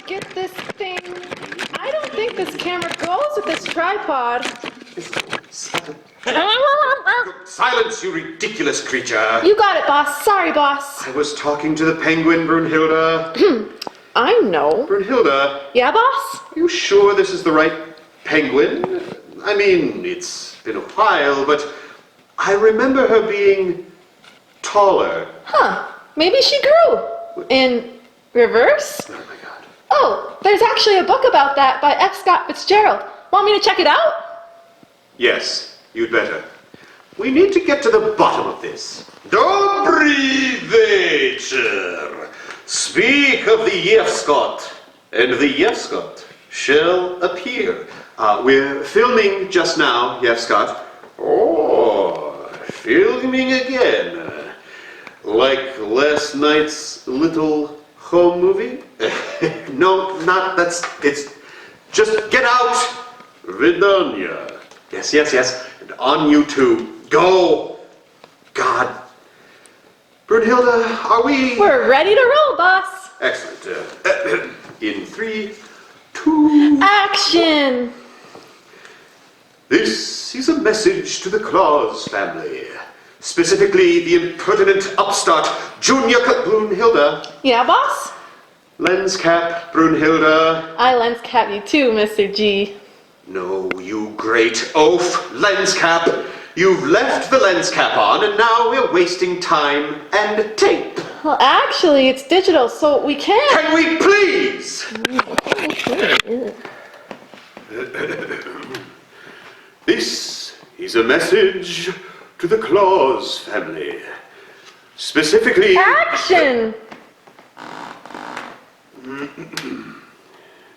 get this thing. I don't think this camera goes with this tripod. Silence, you ridiculous creature. You got it, boss. Sorry, boss. I was talking to the penguin, Brunhilde. I know. Brunhilde. Yeah, boss? Are you sure this is the right penguin? I mean, it's been a while, but I remember her being taller. Huh. Maybe she grew. In reverse? Oh my god. Oh, there's actually a book about that by F. Scott Fitzgerald. Want me to check it out? Yes, you'd better. We need to get to the bottom of this. Dobry večer. Speak of the Jeffscott, and the Jeffscott shall appear. We're filming just now, Jeffscott. Oh, filming again. Like last night's little home movie? No, not, it's just get out! Vidania. Yes. And on YouTube. Go! God. Brunhilde, are we... We're ready to roll, boss. Excellent. In 3, 2... Action! This is a message to the Claus family. Specifically, the impertinent upstart, Junior Brunhilde. Yeah, boss? Lens cap, Brunhilde. I lens cap you too, Mr. G. No, you great oaf, lens cap. You've left the lens cap on, and now we're wasting time and tape. Well, actually, it's digital, so we can't. Can we please? This is a message to the Claus family. Specifically... Action!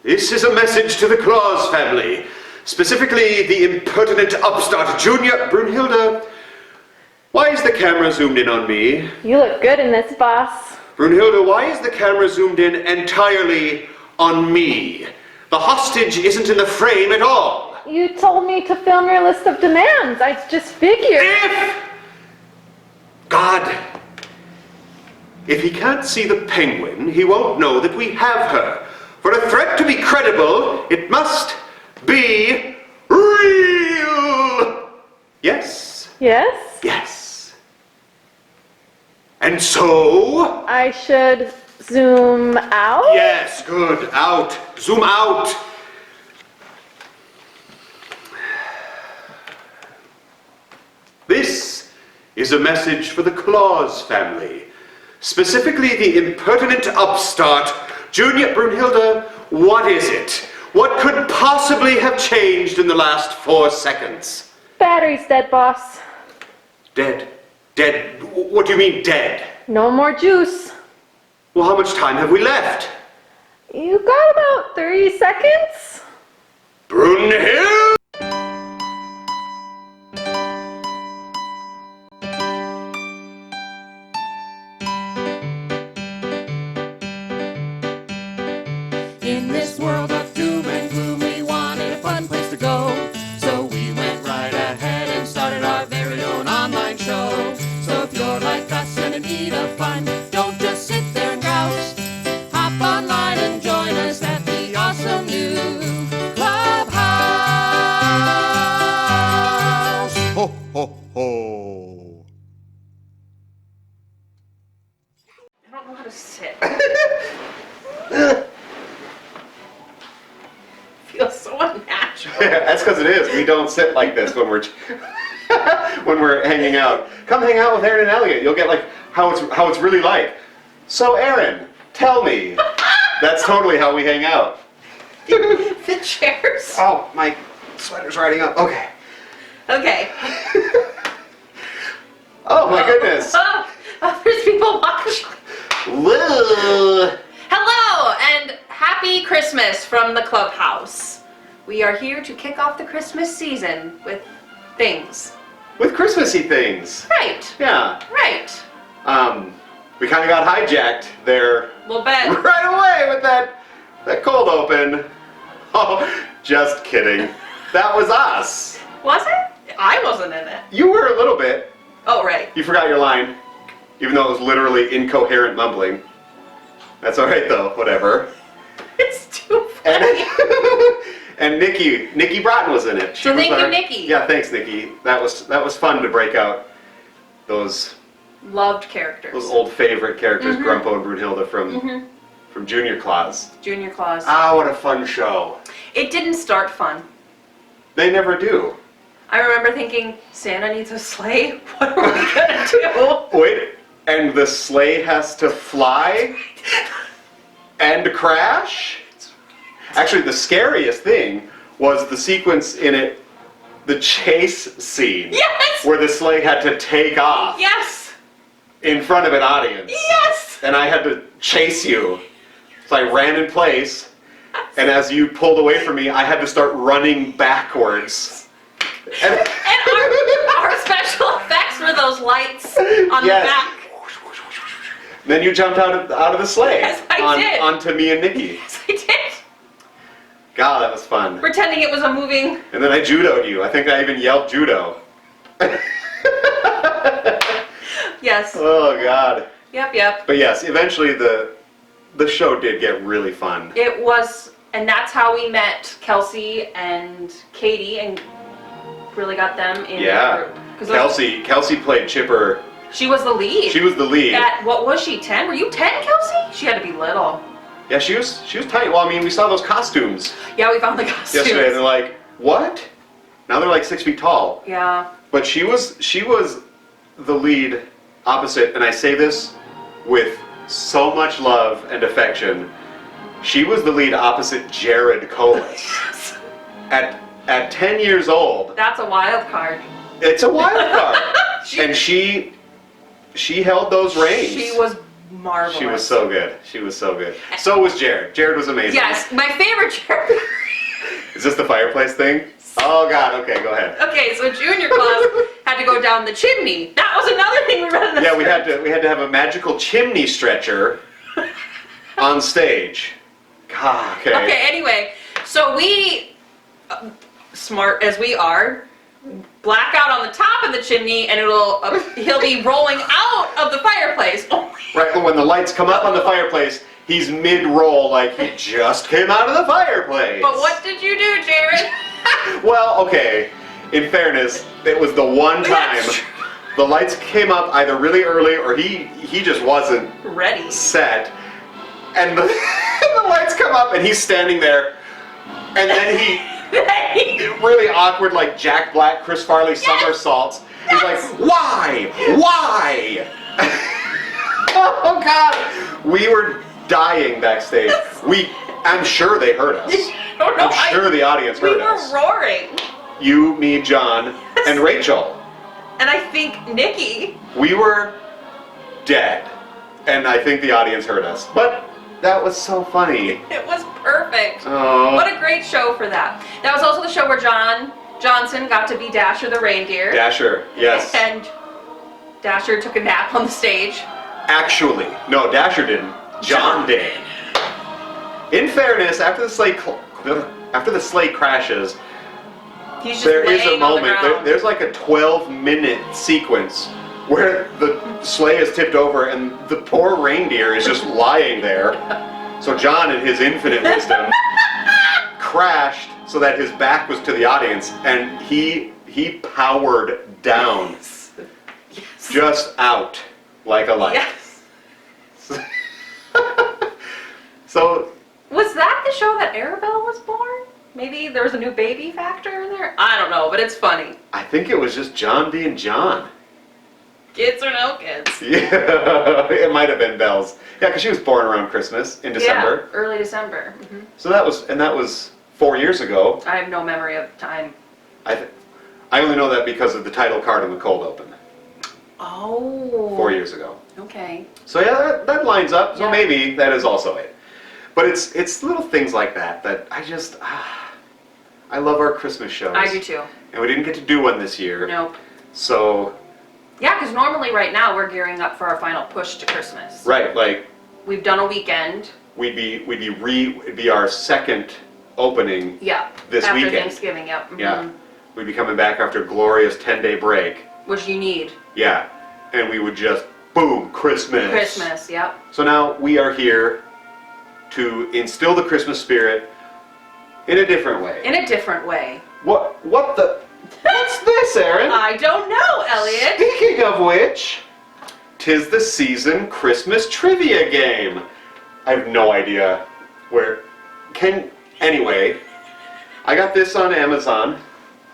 This is a message to the Claus family. Specifically, the impertinent upstart Junior Brunhilde. Why is the camera zoomed in on me? You look good in this, boss. Brunhilde, why is the camera zoomed in entirely on me? The hostage isn't in the frame at all. You told me to film your list of demands. I just figured. If he can't see the penguin, he won't know that we have her. For a threat to be credible, it must be real. Yes? Yes? Yes. And so? I should zoom out? Yes, good. Out. Zoom out. This is a message for the Claus family. Specifically, the impertinent upstart, Junior Brunhilde. What is it? What could possibly have changed in the last 4 seconds? Battery's dead, boss. Dead? Dead? What do you mean, dead? No more juice. Well, how much time have we left? You got about 30 seconds? Brunhilde! In this world of doom and gloom, we wanted a fun place to go. So we went right ahead and started our very own online show. So if you're like us and in need of fun, don't just sit there and browse. Hop online and join us at the awesome new Clubhouse. Ho, ho, ho. I don't know how to sit. Feels so unnatural. That's because it is. We don't sit like this when we're when we're hanging out. Come hang out with Aaron and Elliot. You'll get like how it's really like. So Aaron, tell me. That's totally how we hang out. The chairs. Oh, my sweater's riding up. Okay. Okay. Oh my goodness. There's people watching. Whoa. Hello and happy Christmas from the Clubhouse. We are here to kick off the Christmas season with things. With Christmassy things. Right. Yeah. Right. We kind of got hijacked there. A little bit. Right away with that cold open. Oh, just kidding. That was us. Was it? I wasn't in it. You were a little bit. Oh, right. You forgot your line, even though it was literally incoherent mumbling. That's all right though. Whatever. It's funny. And Nikki Broughton was in it. So thank you, Nikki. Yeah, thanks, Nikki. That was fun to break out those Loved characters. those old favorite characters, Grumpo and Brunhilde from Junior Claus. Junior Claus. Ah, what a fun show. It didn't start fun. They never do. I remember thinking, Santa needs a sleigh? What are we gonna do? Wait, and the sleigh has to fly and crash? Actually, the scariest thing was the sequence in it, the chase scene. Yes! Where the sleigh had to take off Yes! in front of an audience. Yes! And I had to chase you. So I ran in place, and as you pulled away from me, I had to start running backwards. And our special effects were those lights on Yes. the back. Then you jumped out of the sleigh Yes, I did. onto me and Nikki. Yes, I did. God, that was fun. Pretending it was a moving. And then I judoed you. I think I even yelled judo. Yes. Oh God. Yep. But yes, eventually the show did get really fun. It was, and that's how we met Kelsey and Katie and really got them in Yeah. the group. 'Cause Kelsey played Chipper. she was the lead. She was the lead. At, what was she, 10? Were you 10, Kelsey? She had to be little. Yeah, she was tiny. Well, I mean, we saw those costumes Yeah, we found the costumes. yesterday, and they're like, what? Now they're like 6 feet tall. Yeah. But she was the lead opposite, and I say this with so much love and affection. She was the lead opposite Jared Colas. At 10 years old. That's a wild card. It's a wild card. And she held those reins. She was marvelous. She was so good. She was so good. So was Jared. Jared was amazing. Yes, my favorite Jared. Is this the fireplace thing? Oh God. Okay, go ahead. Okay, so Junior Claus had to go down the chimney. That was another thing we read in the Yeah, script. we had to have a magical chimney stretcher on stage. God, okay. Okay, anyway, so we, smart as we are, black out on the top of the chimney, and he'll be rolling out of the fireplace. Right, but when the lights come up on the fireplace, he's mid-roll like he just came out of the fireplace. But what did you do, Jared? Well, okay, in fairness, it was the one time That's true. the lights came up either really early or he just wasn't Ready. set. And the, the lights come up and he's standing there, and then he really awkward, like Jack Black, Chris Farley somersaults. He's like, why? Oh God! We were dying backstage. I'm sure they heard us. Oh, no, I'm sure the audience we heard were us. roaring. You, me, John, and Rachel. And I think Nikki. We were dead. And I think the audience heard us. But that was so funny. It was perfect. Oh. What a great show for that. That was also the show where John Johnson got to be Dasher the reindeer. Dasher, yes. And Dasher took a nap on the stage. Actually, no, Dasher didn't. John did. In fairness, after the sleigh crashes, He's just there is a laying on the moment. ground. There's like a 12-minute sequence where the sleigh is tipped over and the poor reindeer is just lying there. So John, in his infinite wisdom, crashed so that his back was to the audience, and he powered down, Yes. just out like a light. Yes. So Was that the show that Arabelle was born? Maybe there was a new baby factor in there? I don't know, but it's funny. I think it was just John being John. Kids or no kids. Yeah, it might have been Belle's. Yeah, because she was born around Christmas in December. Yeah, early December. So that was 4 years ago. I have no memory of time. I only know that because of the title card in the cold open. Oh. 4 years ago. Okay. So yeah, that lines up. So Yeah. maybe that is also it. But it's little things like that I just I love our Christmas shows. I do too. And we didn't get to do one this year. Nope. So Yeah, because normally right now we're gearing up for our final push to Christmas. right, like We've done a weekend. it'd be our second opening. Yeah. This after weekend. Thanksgiving, yep. Yeah. We'd be coming back after a glorious 10-day break. Which you need. Yeah. And we would just boom, Christmas, yep. So now we are here to instill the Christmas spirit In a different way. In a different way. What the? What's this, Aaron? I don't know, Elliot. Speaking of which, 'tis the season Christmas trivia game. I have no idea where. Anyway, I got this on Amazon.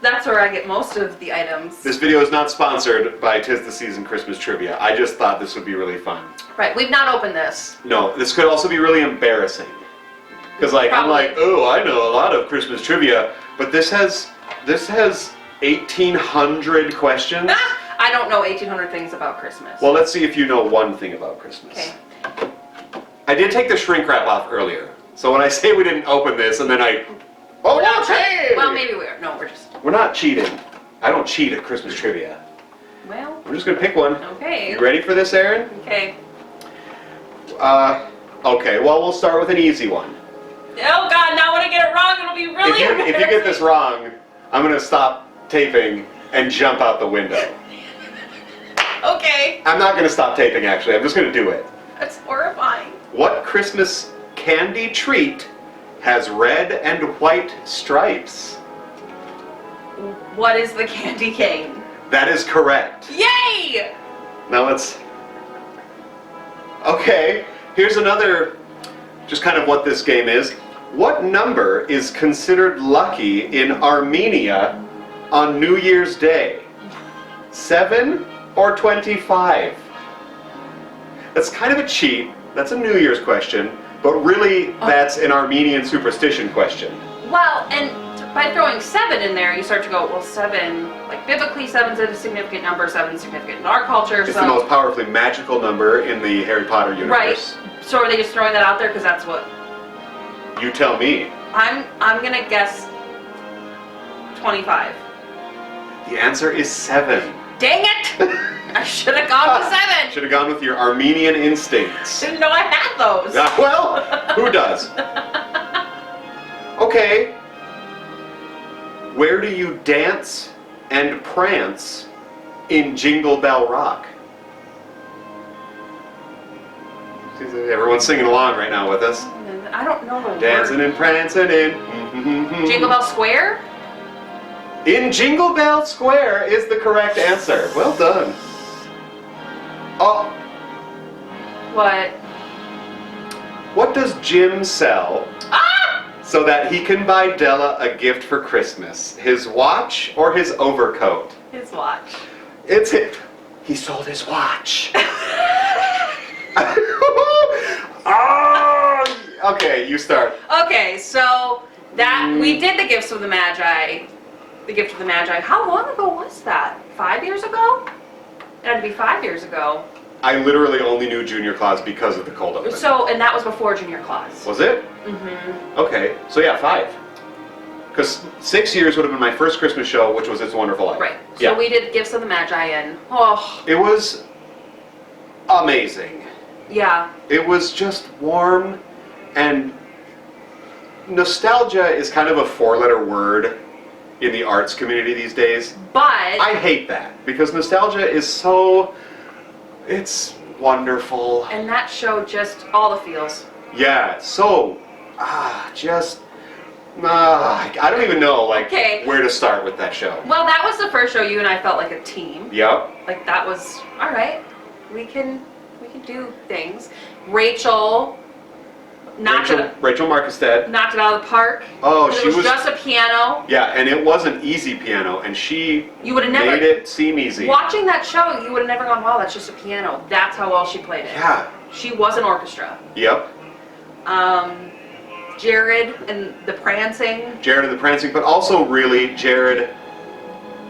That's where I get most of the items. This video is not sponsored by 'tis the season Christmas trivia. I just thought this would be really fun. Right, we've not opened this. No, this could also be really embarrassing. Because I'm Probably. like, oh, I know a lot of Christmas trivia, but this has 1,800 questions. Ah, I don't know 1,800 things about Christmas. Well, let's see if you know one thing about Christmas. Okay. I did take the shrink wrap off earlier, so when I say we didn't open this and then We're not cheating. Well, maybe we are. No, we're not cheating. I don't cheat at Christmas trivia. Well, I'm just gonna pick one. okay. You ready for this, Aaron? Okay. Okay. Well, we'll start with an easy one. Oh God! Now when I get it wrong, it'll be really If you get this wrong, I'm gonna stop taping and jump out the window. Okay. I'm not gonna stop taping. Actually, I'm just gonna do it. That's horrifying. What Christmas candy treat has red and white stripes? What is the candy cane? That is correct. Yay! Now let's... Okay, here's another, just kind of what this game is. What number is considered lucky in Armenia on New Year's Day? 7 or 25? That's kind of a cheat. That's a New Year's question, but really that's an Armenian superstition question. Well, and by throwing 7 in there, you start to go, well, 7, like biblically, 7's a significant number, 7's significant in our culture. It's so the most powerfully magical number in the Harry Potter universe. Right. So are they just throwing that out there because that's what? You tell me. I'm gonna guess 25. The answer is 7. Dang it! I should have gone with 7. Should have gone with your Armenian instincts. Didn't know I had those. Well, who does? Okay. Where do you dance and prance in Jingle Bell Rock? Everyone's singing along right now with us. I don't know the Dancing word. and prancing in... Jingle Bell Square? In Jingle Bell Square is the correct answer. Well done. Oh, What? what does Jim sell Ah! so that he can buy Della a gift for Christmas? His watch or his overcoat? His watch. It's it. He sold his watch. Oh, okay, you start. Okay, so that we did the gifts of the Magi. The gift of the Magi. How long ago was that? 5 years ago? It had to be 5 years ago. I literally only knew Junior Claus because of the cold open. So, and that was before Junior Claus. Was it? Mm-hmm. Okay, so yeah, 5. Because 6 years would have been my first Christmas show, which was It's a Wonderful Life. Right. So Yeah. we did gifts of the Magi, and oh, It was amazing. yeah. It was just warm, and nostalgia is kind of a 4-letter word in the arts community these days. But I hate that, because nostalgia is so... It's wonderful. and that show just all the feels. Yeah, so... I don't even know, like, Okay. where to start with that show. Well, that was the first show you and I felt like a team. Yep. Like that was all right. We can do things. Rachel knocked Rachel Markestead. it out of the park. Oh, it she was was... just a piano. Yeah, and it was an easy piano, and she You would have never made it seem easy. watching that show. You would have never gone, wow, that's just a piano. That's how well she played it. Yeah. She was an orchestra. Yep. Jared and the prancing. Jared and the Prancing, but also really Jared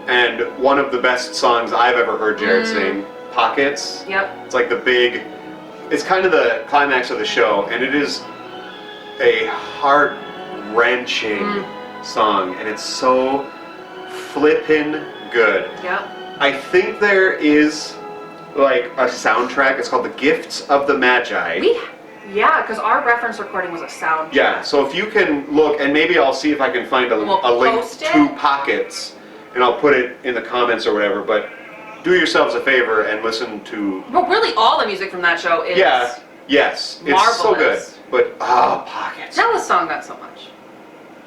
and one of the best songs I've ever heard Jared sing, Pockets. Yep. It's like it's kind of the climax of the show, and it is a heart-wrenching song, and it's so flippin' good. Yep. I think there is like a soundtrack, it's called The Gifts of the Magi. Yeah, because our reference recording was a sound. Yeah, so if you can look, and maybe I'll see if I can find a link post it? to Pockets, and I'll put it in the comments or whatever, but do yourselves a favor and listen to... But really, all the music from that show is. Yes, it's so good. marvelous. But, Pockets. Not the song, not so much.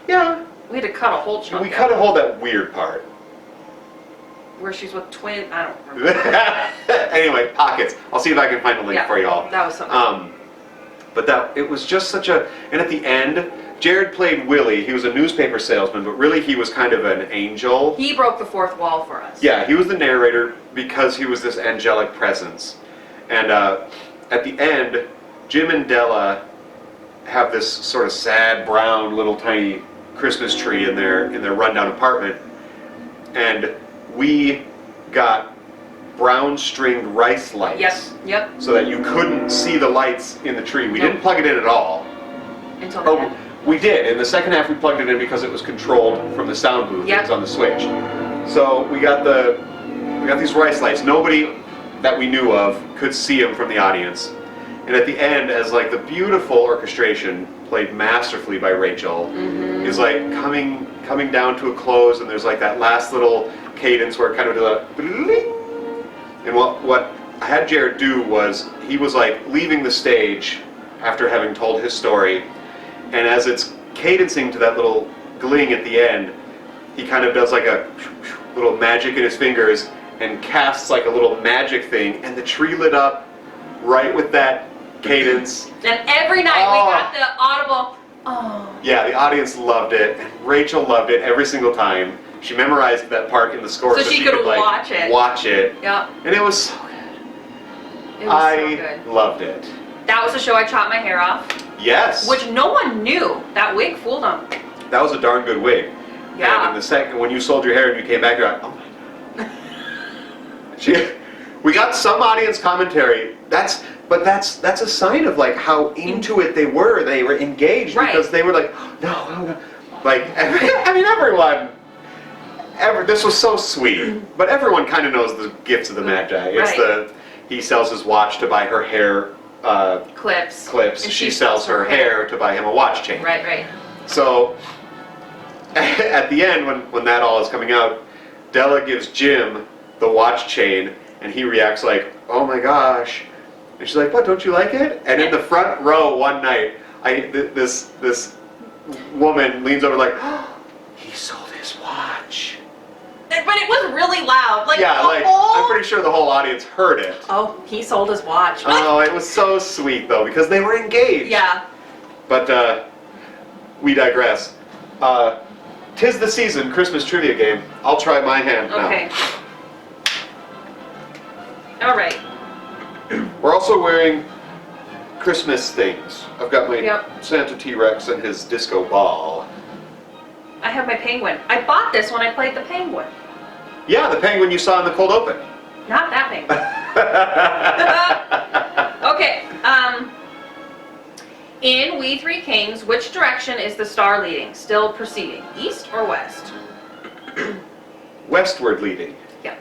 Yeah. We had to cut a whole chunk We out. cut a hole that weird part. Where she's with twin. I don't remember. Anyway, pockets. I'll see if I can find a link for y'all. That was something. But it was just such a. And at the end, Jared played Willie. He was a newspaper salesman, but really he was kind of an angel. He broke the fourth wall for us. Yeah, he was the narrator because he was this angelic presence. And at the end, Jim and Della have this sort of sad, brown, little tiny Christmas tree in their rundown apartment, and we got brown stringed rice lights. Yep. So that you couldn't see the lights in the tree. We didn't plug it in at all. Until the end. We did. In the second half, we plugged it in because it was controlled from the sound booth. Yep. It was on the switch. So we got these rice lights. Nobody that we knew of could see them from the audience. And at the end, as like the beautiful orchestration played masterfully by Rachel, is like coming down to a close, and there's like that last little cadence where it kind of does a. And what I had Jared do was he was like leaving the stage after having told his story, and as it's cadencing to that little gling at the end, he kind of does like a little magic in his fingers and casts like a little magic thing, and the tree lit up right with that cadence. And every night we got the audible, oh. Yeah, the audience loved it, and Rachel loved it every single time. She memorized that part in the score So she could like, watch it. Watch it. Yep. And it was so good. It was so good. Loved it. That was the show I chopped my hair off. Yes. Which no one knew. That wig fooled them. That was a darn good wig. Yeah. And in the second, when you sold your hair and you came back, you're like, oh my God. We got some audience commentary. That's a sign of like how into it they were. They were engaged because they were like, no. Like, everyone. This was so sweet. But everyone kind of knows the gifts of the Magi. It's he sells his watch to buy her hair clips. And she sells her hair to buy him a watch chain. Right. So at the end, when that all is coming out, Della gives Jim the watch chain, and he reacts like, oh my gosh. And she's like, what, don't you like it? And in the front row one night, this woman leans over like, oh, he sold his watch. But it was really loud. I'm pretty sure the whole audience heard it. Oh, he sold his watch. Oh, it was so sweet though, because they were engaged. Yeah. But we digress. 'Tis the season Christmas trivia game. I'll try my hand now. Okay. All right. We're also wearing Christmas things. I've got my Santa T-Rex and his disco ball. I have my penguin. I bought this when I played the penguin. Yeah, the penguin you saw in the cold open. Not that penguin. Okay. In We Three Kings, which direction is the star leading? Still proceeding, east or west? Westward leading. Yeah.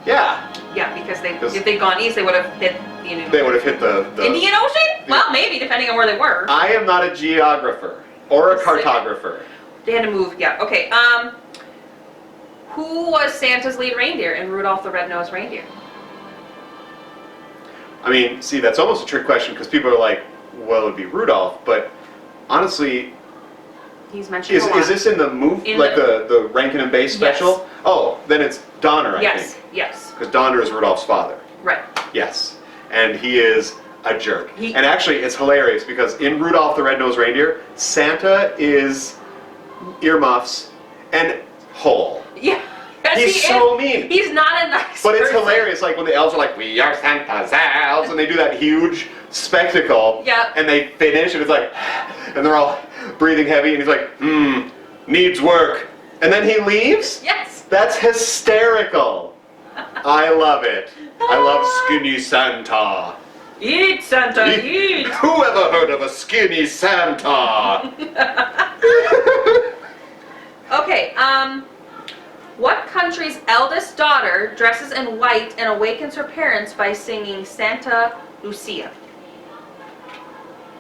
Yeah. Yeah, because if they'd gone east, they would have hit They would have hit the Indian Ocean? Well, maybe, depending on where they were. I am not a geographer or a cartographer. They had to move, yeah. Okay, who was Santa's lead reindeer in Rudolph the Red-Nosed Reindeer? I mean, see, that's almost a trick question because people are like, well, it'd be Rudolph, but honestly, he's mentioned is this in the movie, the Rankin and Bass special? Yes. Oh, then it's Donner, I think. Yes. Because Donner is Rudolph's father. Right. Yes. And he is a jerk. And actually, it's hilarious because in Rudolph the Red-Nosed Reindeer, Santa is earmuffs and whole. Yeah. He's so mean. He's not a nice But it's person. hilarious, like when the elves are like, we are Santa's elves, and they do that huge spectacle. Yeah. And they finish, and it's like, and they're all breathing heavy, and he's like, needs work. And then he leaves? Yes. That's hysterical. I love it. I love skinny Santa. Eat, Santa, eat. Who ever heard of a skinny Santa? Okay, what country's eldest daughter dresses in white and awakens her parents by singing Santa Lucia?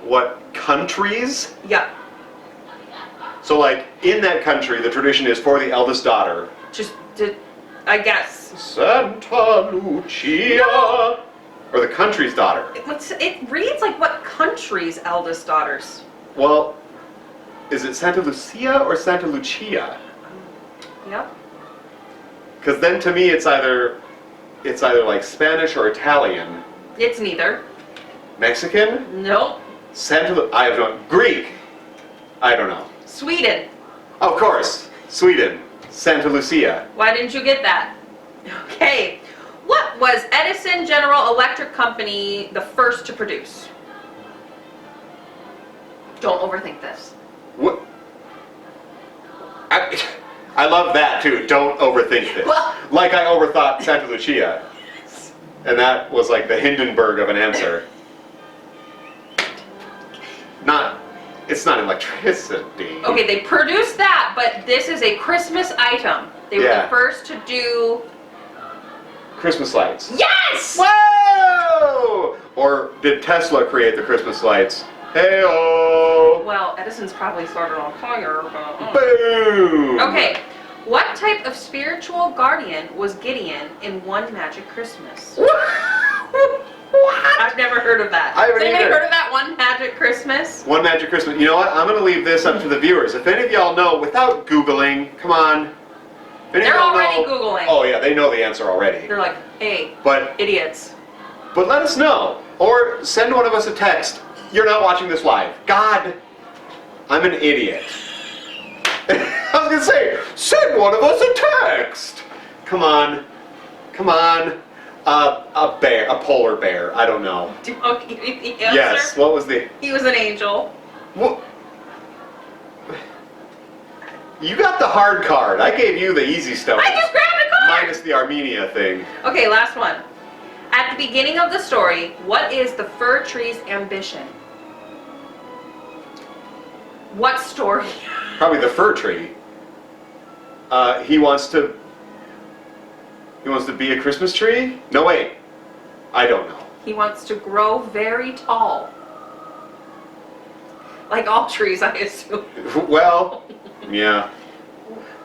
What countries? Yeah. So like, in that country, the tradition is for the eldest daughter. I guess. Santa Lucia. No. Or the country's daughter. It reads like what country's eldest daughters? Well, is it Santa Lucia or Santa Lucia? Yep. Because then to me it's either like Spanish or Italian. It's neither. Mexican? Nope. I have no Greek. I don't know. Sweden. Of course, Sweden. Santa Lucia. Why didn't you get that? Okay. What was Edison General Electric Company the first to produce? Don't overthink this. What? I love that too. Don't overthink this. Well- Like I overthought Santa Lucia. And that was like the Hindenburg of an answer. It's not electricity. Okay, they produced that, but this is a Christmas item. They were Yeah. the first to do... Christmas lights. Yes! Whoa! Or did Tesla create the Christmas lights? Hey-oh! Well, Edison's probably started on fire, but... Boom! Okay, what type of spiritual guardian was Gideon in One Magic Christmas? What? I've never heard of that. I haven't Has anybody either. heard of that One Magic Christmas? One Magic Christmas. You know what? I'm going to leave this up to the viewers. If any of y'all know, without Googling, come on. If any of They're y'all already know- Googling. Oh yeah, they know the answer already. They're like, hey, But idiots. let us know. Or send one of us a text. You're not watching this live. God, I'm an idiot. I was going to say, send one of us a text. Come on. Come on. A bear, a polar bear. I don't know. Do you want to give me the answer? Yes. What was the... He was an angel. What? You got the hard card. I gave you the easy stuff. I just grabbed a card! Minus the Armenia thing. Okay, last one. At the beginning of the story, what is the fir tree's ambition? What story? Probably the fir tree. He wants to be a Christmas tree? No, wait. I don't know. He wants to grow very tall. Like all trees, I assume. Well, yeah.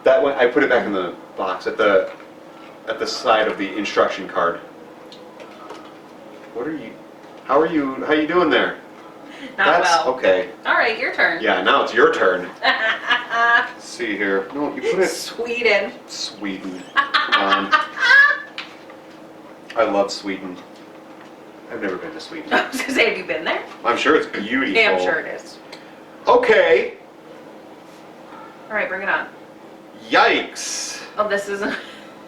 That one, I put it back in the box at the side of the instruction card. What are you? How you doing there? Not well. Okay. All right, your turn. Yeah, now it's your turn. Let's see here. No, you put it. Sweden. Sweden. Come on. I love Sweden. I've never been to Sweden. I was gonna say, have you been there? I'm sure it's beautiful. Yeah, I'm sure it is. Okay. All right, bring it on. Yikes. Oh, this isn't.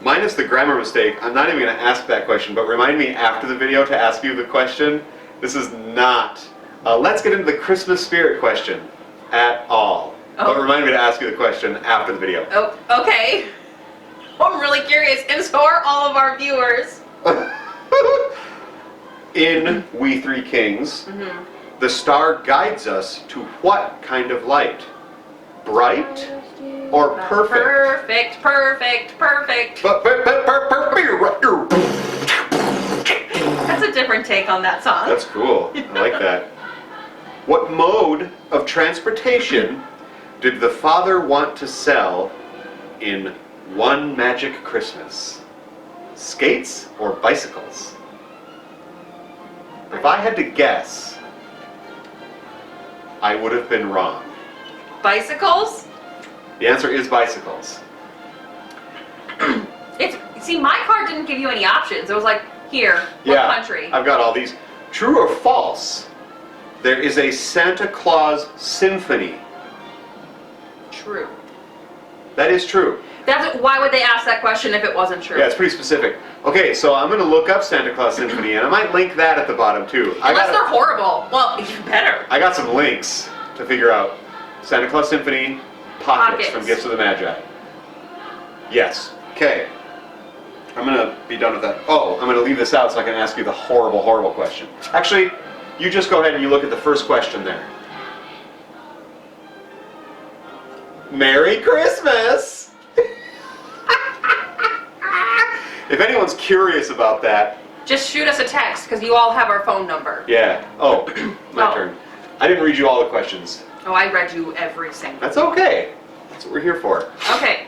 Minus the grammar mistake, I'm not even going to ask that question, but remind me after the video to ask you the question. This is not. Let's get into the Christmas spirit question at all. Oh. But remind me to ask you the question after the video. Oh, okay. I'm really curious, and so are all of our viewers. In We Three Kings, the star guides us to what kind of light? Bright or perfect? Perfect. That's a different take on that song. That's cool. I like that. What mode of transportation did the father want to sell in One Magic Christmas? Skates or bicycles? If I had to guess, I would have been wrong. Bicycles? The answer is bicycles. See, my card didn't give you any options. It was like, here, what country? I've got all these. True or false? There is a Santa Claus symphony. True. That is true. Why would they ask that question if it wasn't true? Yeah, it's pretty specific. Okay, so I'm going to look up Santa Claus Symphony, and I might link that at the bottom too. Unless they're horrible. Well, you better. I got some links to figure out. Santa Claus Symphony, Pockets from Gifts of the Magi. Yes. Okay. I'm going to be done with that. Oh, I'm going to leave this out so I can ask you the horrible, horrible question. Actually, you just go ahead and you look at the first question there. Merry Christmas! If anyone's curious about that, Just shoot us a text, because you all have our phone number. yeah. Oh, my Oh. turn. I didn't read you all the questions. Oh, I read you every single. That's okay. That's what we're here for. Okay.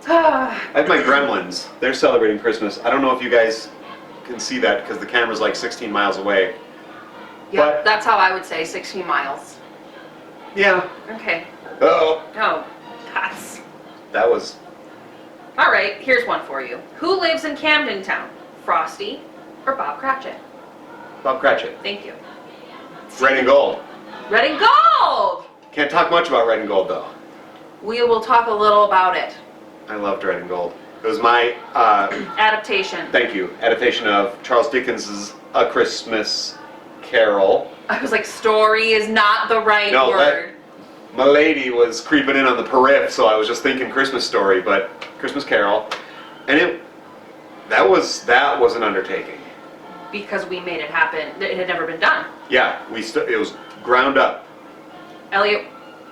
I have my gremlins. They're celebrating Christmas. I don't know if you guys can see that because the camera's like 16 miles away. Yeah, But- that's how I would say 16 miles. Yeah. Okay. Oh, Oh, that's... that was... All right, here's one for you. Who lives in Camden Town? Frosty or Bob Cratchit? Bob Cratchit. Thank you. Red and gold. Red and Gold! Can't talk much about red and gold, though. We will talk a little about it. I loved red and gold. It was my, Adaptation. thank you, adaptation of Charles Dickens's A Christmas Carol. I was like, story is not the right word. My lady was creeping in on the periph, so I was just thinking Christmas story, but Christmas Carol. And that was an undertaking. Because we made it happen. It had never been done. Yeah, it was ground up. Elliot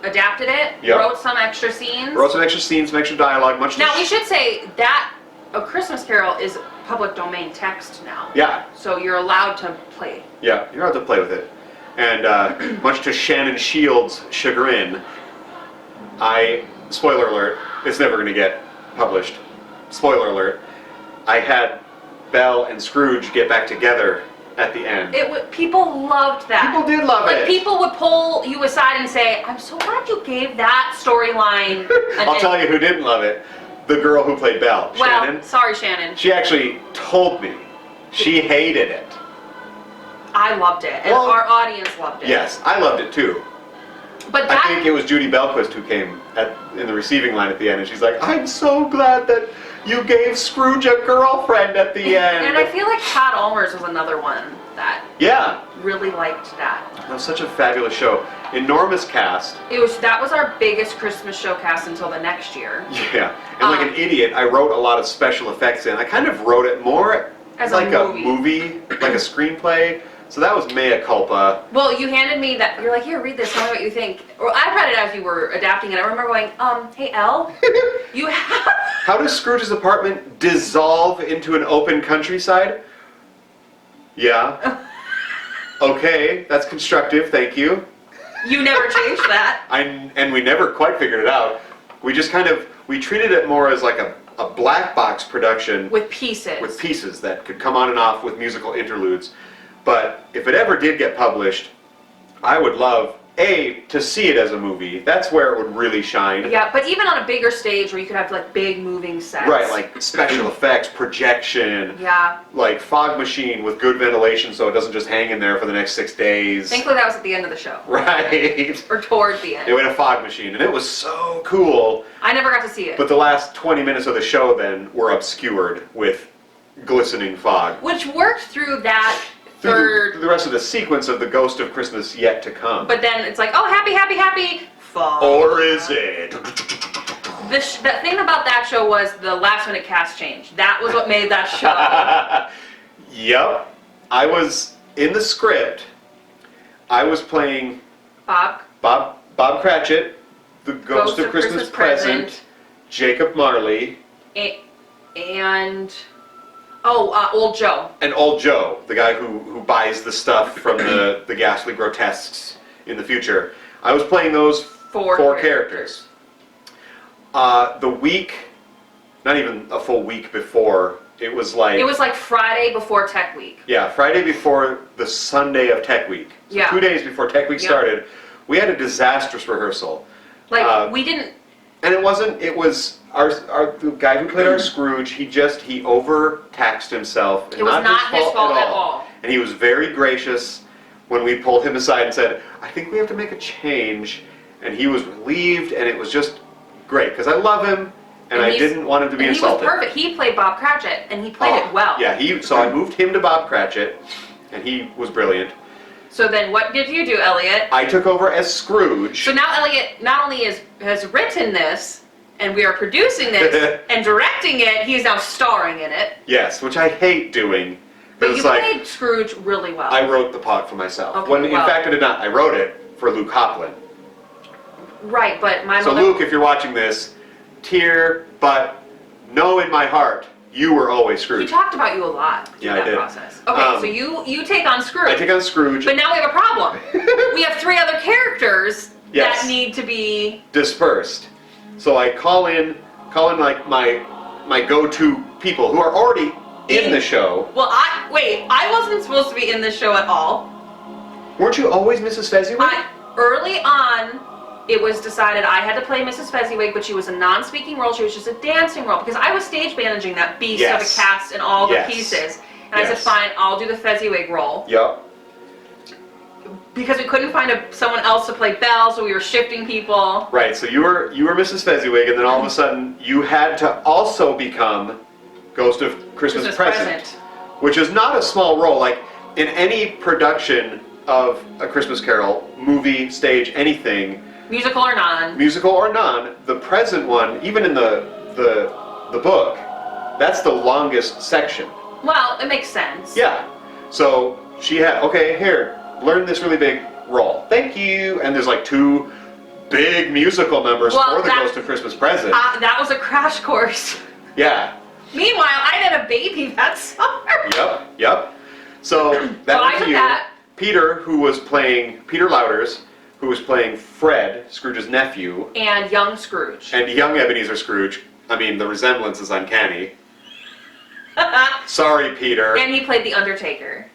adapted it, Yep. wrote some extra scenes. Wrote some extra scenes, some extra dialogue, much Now, we should say that A Christmas Carol is public domain text now. Yeah, So you're allowed to play. yeah, you're allowed to play with it. And much to Shannon Shields' chagrin, spoiler alert, it's never going to get published. Spoiler alert, I had Belle and Scrooge get back together at the end. People loved that. People did love it. People would pull you aside and say, I'm so glad you gave that storyline. I'll tell you who didn't love it. The girl who played Belle, Well, Shannon. sorry, Shannon. She actually told me she hated it. I loved it, and Well, our audience loved it. Yes, I loved it too. But I think it was Judy Belquist who came in the receiving line at the end, and she's like, I'm so glad that you gave Scrooge a girlfriend at the end. And I feel like Todd Almers was another one that Yeah, really liked that. that was such a fabulous show. Enormous cast. That was our biggest Christmas showcast until the next year. Yeah, and like an idiot, I wrote a lot of special effects in. I kind of wrote it more As like a movie, like a screenplay. So that was mea culpa. Well, you handed me that. You're like, here, read this. Tell me what you think. Well, I read it as you were adapting it. I remember going, hey, Elle, you have... How does Scrooge's apartment dissolve into an open countryside? Yeah. Okay, that's constructive, thank you. You never changed that. And we never quite figured it out. We just we treated it more as like a black box production With pieces. with pieces that could come on and off with musical interludes. But if it ever did get published, I would love, to see it as a movie. That's where it would really shine. Yeah, but even on a bigger stage where you could have like big moving sets. Right, like special effects, projection, Yeah. like fog machine with good ventilation so it doesn't just hang in there for the next 6 days. Thankfully that was at the end of the show. Right. Or toward the end. It went a fog machine, and it was so cool. I never got to see it. But the last 20 minutes of the show then were obscured with glistening fog. Which worked through that Through the rest of the sequence of the Ghost of Christmas Yet to Come. But then it's like, oh, happy, happy, happy. Fog. Or is it? The thing about that show was the last minute cast change. That was what made that show. Yep. I was in the script. I was playing Bob. Bob Cratchit, the Ghost of Christmas Present, Jacob Marley, And Old Joe. and Old Joe, the guy who buys the stuff from the ghastly grotesques in the future. I was playing those four characters. The week, not even a full week before, it was like Friday before Tech Week. Yeah, Friday before the Sunday of Tech Week. So Yeah. 2 days before Tech Week started, we had a disastrous rehearsal. We didn't. And it was the guy who played our Scrooge, he overtaxed himself. It was not his fault at all. And he was very gracious when we pulled him aside and said, I think we have to make a change. And he was relieved, and it was just great, because I love him, and I didn't want him to be insulted. He was perfect. He played Bob Cratchit, and he played it well. Yeah, so I moved him to Bob Cratchit, and he was brilliant. So then what did you do, Elliot? I took over as Scrooge. So now Elliot not only has written this, and we are producing this, and directing it, he is now starring in it. Yes, which I hate doing. But you played Scrooge really well. I wrote the part for myself. Okay, In fact, I did not. I wrote it for Luke Hoplin. Right, but my So mother... Luke, if you're watching this, but know in my heart, you were always He Scrooge. talked about you a lot in Yeah, I that did. process. Okay, so you take on Scrooge. I take on Scrooge. But now we have a problem. We have 3 other characters Yes. that need to be... Dispersed. So I call in like my go-to people who are already in the show. Well, I wasn't supposed to be in this show at all. Weren't you always Mrs. Fezziwig? early on, it was decided I had to play Mrs. Fezziwig, but she was a non-speaking role. She was just a dancing role because I was stage managing that beast of a cast and all the pieces. And I said, fine, I'll do the Fezziwig role. Yep. Because we couldn't find someone else to play Belle, so we were shifting people. Right, so you were Mrs. Fezziwig, and then all of a sudden you had to also become Ghost of Christmas Present, which is not a small role. Like, in any production of A Christmas Carol, movie, stage, anything, musical or non, the present one, even in the book, that's the longest section. Well, it makes sense. Yeah. So she had, okay, here, learn this really big role. Thank you. And there's like 2 big musical numbers for the Ghost of Christmas Present. That was a crash course. Yeah. Meanwhile, I had a baby that summer. Yep. So that was you. That. Peter Louders, who was playing Fred, Scrooge's nephew. And young Scrooge. And young Ebenezer Scrooge. I mean, the resemblance is uncanny. Sorry, Peter. And he played the Undertaker.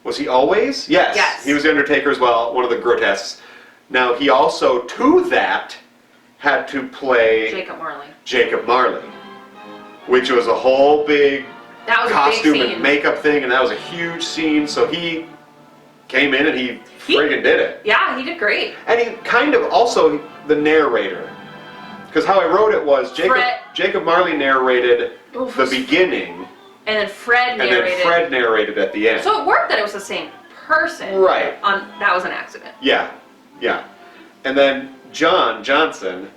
Was he always? Yes. He was the Undertaker as well, one of the grotesques. Now, he also, to that, had to play Jacob Marley, which was a whole big costume and makeup thing, and that was a huge scene, so he came in and he friggin' did it. Yeah, he did great. And he kind of also the narrator. Because how I wrote it was Jacob Marley narrated the beginning. And then Fred narrated at the end. So it worked that it was the same person. Right. That was an accident. Yeah. And then John Johnson,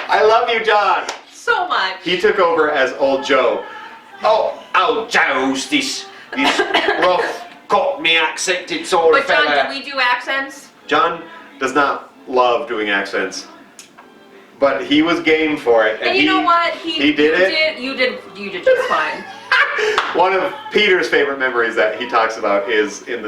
I love you, John. So much. He took over as Old Joe. Oh, Joe's this rough, Cockney accented sort of fella. But John, did we do accents? John does not love doing accents, but he was game for it. And you know what? He did it. You did just fine. One of Peter's favorite memories that he talks about is in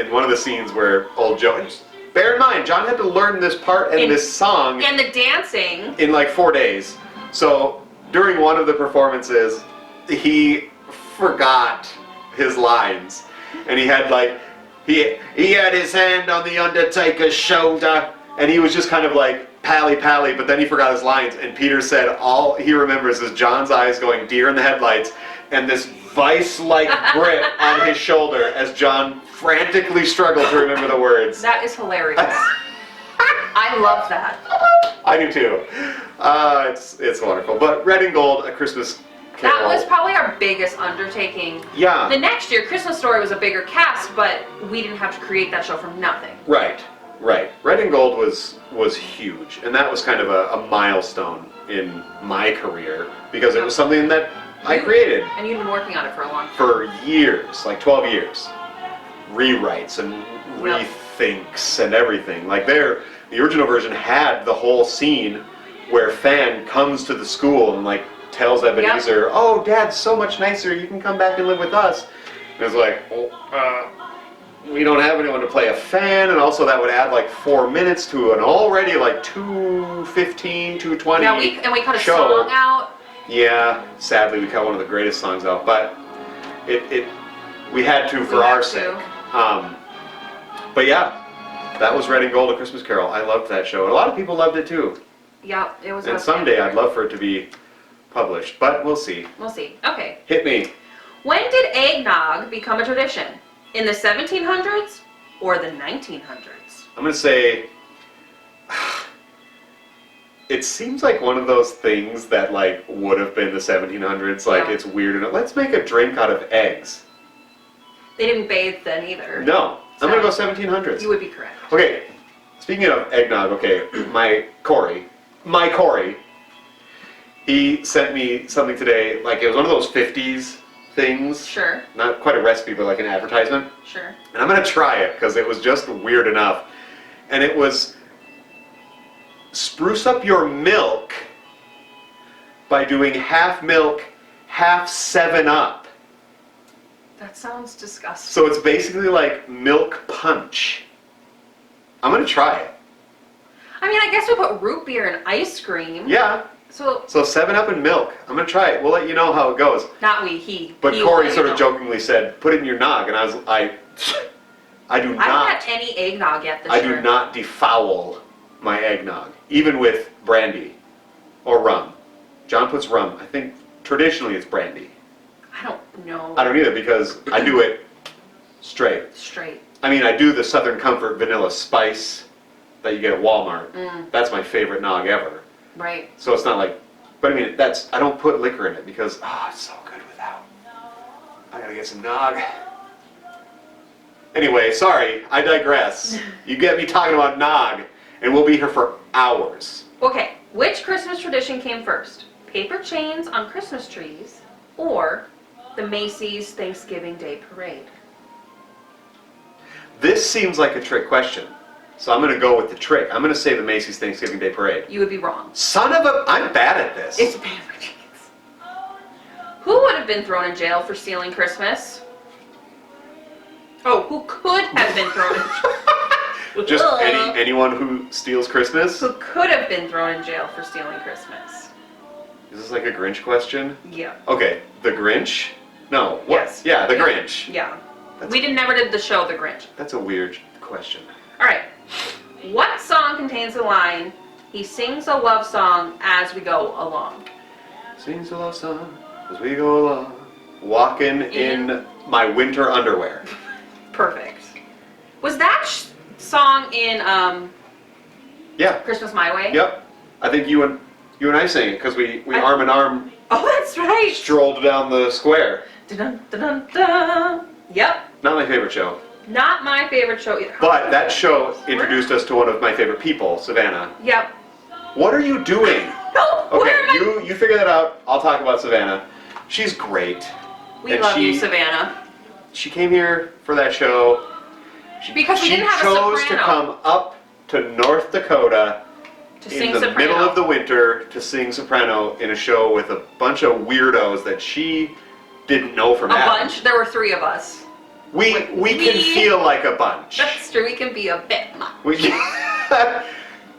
one of the scenes where Old Joe. Bear in mind, John had to learn this part and this song and the dancing in like 4 days. So during one of the performances, he forgot his lines, and he had like he had his hand on the Undertaker's shoulder, and he was just kind of like pally, but then he forgot his lines, and Peter said all he remembers is John's eyes going deer in the headlights and this vice-like grip on his shoulder as John frantically struggled to remember the words. That is hilarious. I love that. I do too. It's wonderful. But Red and Gold, A Christmas Carol. That was probably our biggest undertaking. Yeah. The next year, Christmas Story was a bigger cast, but we didn't have to create that show from nothing. Right. Red and Gold was huge, and that was kind of a milestone in my career because it was something that I created. And you've been working on it for a long time. For years, like 12 years. Rewrites and rethinks and everything. Like the original version had the whole scene where Fan comes to the school and like tells Ebenezer, "Oh, Dad's so much nicer. You can come back and live with us." And it's like, we don't have anyone to play a Fan, and also that would add like 4 minutes to an already like 2:15, 2:20 Yeah, we cut a song out. Yeah, sadly we cut one of the greatest songs out, but we had to for our sake. But yeah, that was Red and Gold, A Christmas Carol. I loved that show. A lot of people loved it too. Yeah, it was. And someday I'd love for it to be published, but we'll see. We'll see. Okay. Hit me. When did eggnog become a tradition? In the 1700s or the 1900s? I'm going to say it seems like one of those things that like would have been the 1700s. Like it's weird enough. Let's make a drink out of eggs. They didn't bathe then either. No. I'm going to go 1700s. You would be correct. Okay. Speaking of eggnog, okay, my Corey, he sent me something today, like it was one of those 50s things. Sure. Not quite a recipe, but like an advertisement. Sure. And I'm going to try it because it was just weird enough. And it was spruce up your milk by doing half milk, half 7-Up. That sounds disgusting. So it's basically like milk punch. I'm going to try it. I mean, I guess we put root beer in ice cream. Yeah. So 7-Up and milk. I'm going to try it. We'll let you know how it goes. Not we, he. But he Corey sort of jokingly said, put it in your nog. And I I do I not. haven't had any eggnog yet this I year. do not defoul my eggnog, even with brandy or rum. John puts rum. I think traditionally it's brandy. I don't know. I don't either because I do it straight. Straight. I mean, I do the Southern Comfort vanilla spice that you get at Walmart. That's my favorite nog ever. Right. So it's not like, but I mean, I don't put liquor in it because, it's so good without. I gotta get some nog. Anyway, sorry, I digress. You get me talking about nog, and we'll be here for hours. Okay, which Christmas tradition came first? Paper chains on Christmas trees or the Macy's Thanksgiving Day Parade? This seems like a trick question, so I'm gonna go with the trick. I'm gonna say the Macy's Thanksgiving Day Parade. You would be wrong. Son of a, I'm bad at this. It's paper chains. Who would have been thrown in jail for stealing Christmas? Oh, who could have been thrown in jail? Just anyone who steals Christmas? Who could have been thrown in jail for stealing Christmas? Is this like a Grinch question? Yeah. Okay, the Grinch? No. What? Yes. Yeah, the Grinch. Yeah. Never did the show The Grinch. That's a weird question. All right. What song contains the line, "He sings a love song as we go along"? Sings a love song as we go along, walking in my winter underwear. Perfect. Was that song in Yeah. Christmas My Way? Yep. I think you and I sang it because we arm in arm Oh, that's right. strolled down the square. Dun, dun, dun, dun. Yep. Not my favorite show. Not my favorite show either. But that show introduced us to one of my favorite people, Savannah. Yep. What are you doing? No. Okay, where am I? you figure that out. I'll talk about Savannah. She's great. We and love you, she- Savannah. She came here for that show. Because we didn't have a She chose to soprano. come up to North Dakota To in sing the soprano. middle of the winter to sing soprano in a show with a bunch of weirdos that she didn't know from A Adam. bunch? There were 3 of us. We can feel like a bunch. That's true. We can be a bit much. We,